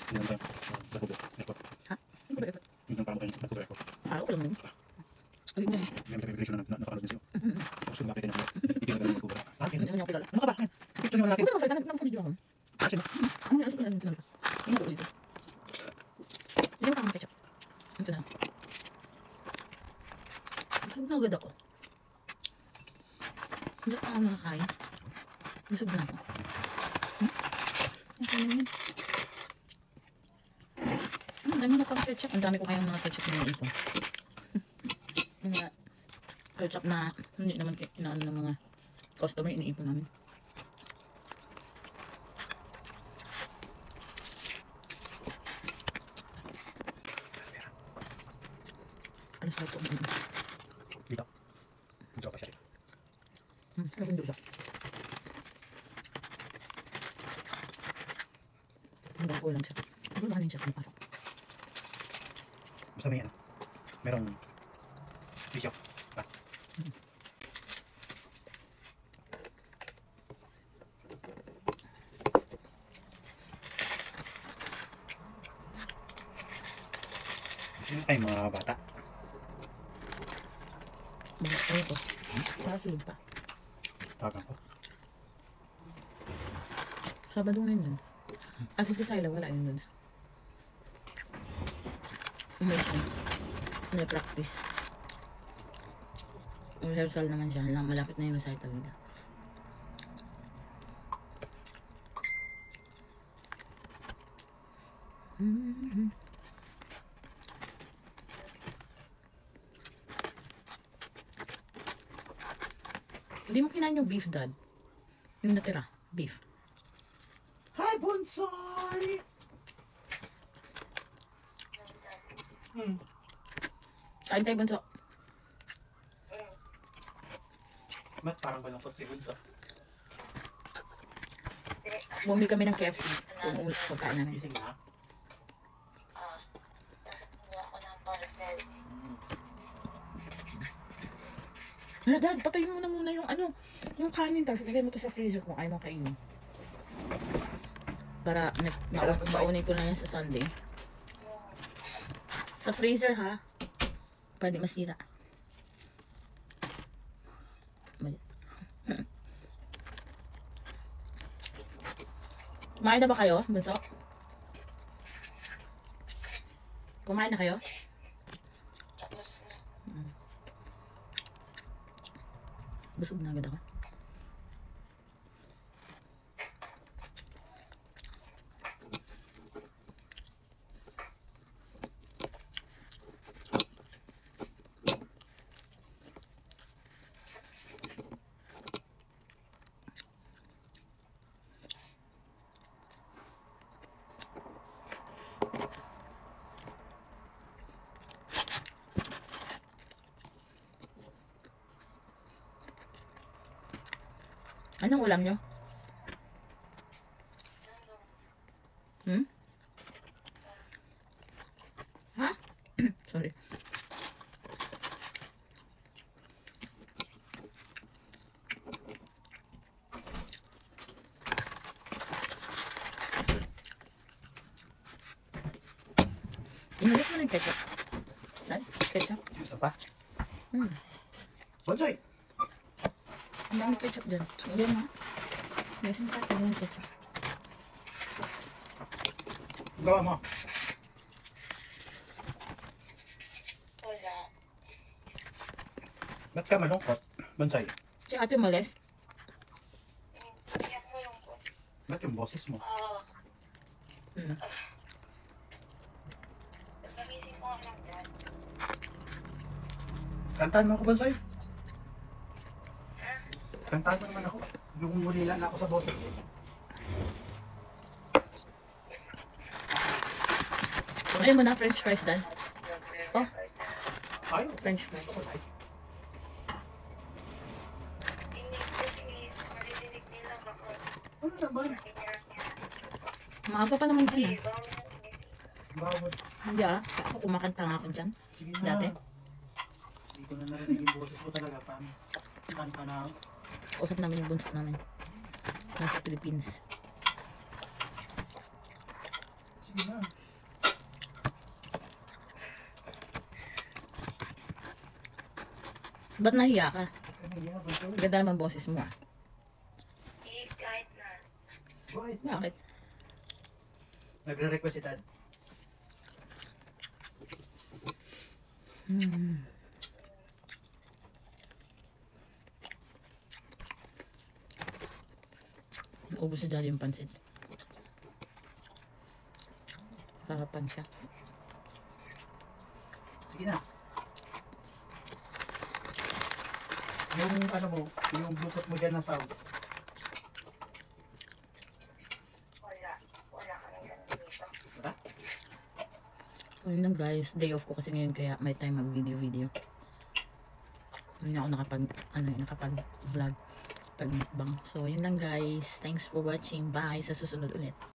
Hindi naman tayo. Ha? Ano ba effort? Hindi naman parang tayo nagpupo. Ah, okay lang yun. Ay, mo. May migration na nakapanood din sa'yo. Gusto nila pwede na hindi na nagpupo. Hindi naman niya ako kilala. Ano ka ba? Picture naman natin. Huwag na magsalita, nag-video ako. Kasi Ano yan? Sige, ano yan? Ano ba ulit? Hindi mo kami ketchup. Ito na. Busog na agad ako. Hindi pa ako nakakain. Busog na ako. Ito na yun. Ang dami na pang ketchup. Ang dami ko kayang mga ketchup na ito. Mga ketchup na hindi naman inaano ng mga customer, iniipon namin. Alas ba ito? dito. Dito pa siya. Nagundo siya. Hanggang 4 lang siya. Hindi ba kanin siya pumapasok? Basta may ano. Merong tissue. Ah. Sino kayo mga bata? Mga ano ko. Nakasulog pa. Tawagan ko. Sabado ngayon dun. As ito Sila, wala yun dun. Umayos na. May practice. Rehearsal naman siya. Malapit na yung recital nila. Hindi mo kinain yung beef, Dad. Yung natira. Beef. Hi, Bonsai! Kain tayo, Bunso. Ba't parang balangkot si Bunso? Bumili kami ng KFC. Kung ulit pagkain namin. Gising na? Tapos kumuha ako ng parcel. Dad, patayin mo na muna yung ano, yung kanin. Tapos ilagay mo to sa freezer kung ayaw mo kainin. Para baunin ko na yan sa Sunday. Sa freezer, ha? Para di masira. Kumain na ba kayo, Bunso? Kumain na kayo? Tapos na. Busog na agad ako. Anong ulam nyo? Ha? Sorry. Inalis mo na yung ketchup. Dad, ketchup. Gusto pa? Hmm. Bonsai! Ang dami ketchup dyan. Ayan ha. Nesin ka, yung ketchup. Gawa mo. Wala. Ba't ka malungkot? Bonsai. Si ate malis. Hindi ako malungkot. Ba't yung boses mo? Nagising ko nga lang dad. Kantahan mo ako, Bonsai. Kantahan mo naman ako. Lumulila na ako sa boses ko. Ayun mo na, french fries, Dad. Oh, Ayaw. french fries. Hindi kasi maririnig nila baka Ano naman? Maaga pa naman dyan, Diba? Bawal. Hindi ako kumakanta nga ako dyan. Sige na. Dati. Hindi ko na narinig yung boses ko talaga. Kanta na ako. Usap namin yung bunso namin. Nasa Philippines. Sige na. Ba't nahiya ka? Ano yan? Bunso? Ganda naman boses mo ah. Kahit na. Bakit? Bakit? Nagre-request si Tad. Ubus na dali yung pansit. Harapan siya. Sige na. Yung ano mo, yung bukot mo dyan ng sauce. Wala. Wala ka nang ganun dito. Diba? Ayun lang guys, day off ko kasi ngayon kaya may time mag video. Hindi ako nakapag-vlog, pag-mukbang. So yun lang guys, thanks for watching. Bye, sa susunod ulit.